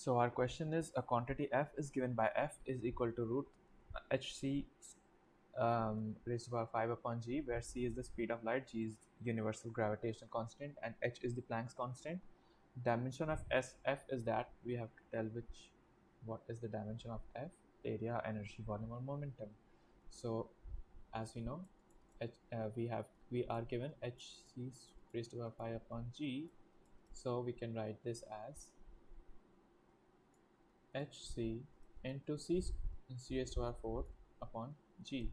So our question is, a quantity f is given by f is equal to root hc raised to the power 5 upon g, where c is the speed of light, g is universal gravitational constant, and h is the Planck's constant. Dimension of f is that we have to tell what is the dimension of f: area, energy, volume, or momentum. So as we know, we are given hc raised to the power 5 upon g, so we can write this as hc into c raised to the power 4 upon g.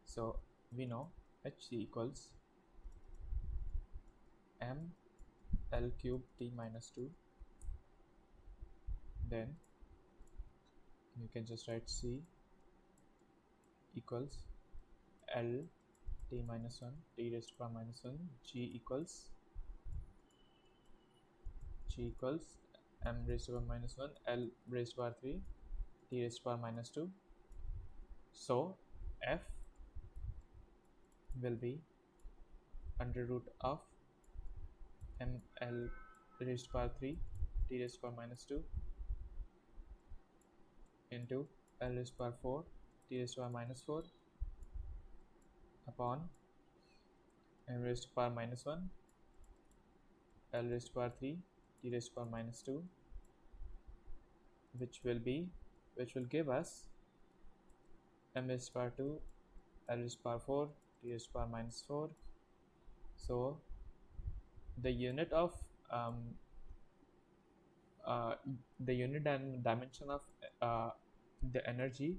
So we know hc equals m l cube t minus 2. Then you can just write c equals l t minus 1 t raised to the power minus 1, g equals m raised to the power minus 1 l raised to the power 3 t raised to the power minus 2. So f will be under root of ml raised to the power 3 t raised to the power minus 2 into l raised to the power 4 t raised to the power minus 4 upon m raised to the power minus 1 l raised to the power 3 t raised to the power minus 2, which will give us m raised to the power 2 l raised to the power 4 t raised to the power minus 4. So the unit of the unit dimension of the energy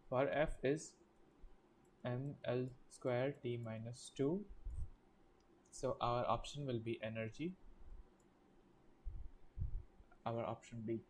for f is ml square t minus 2. So our option will be energy, our option B.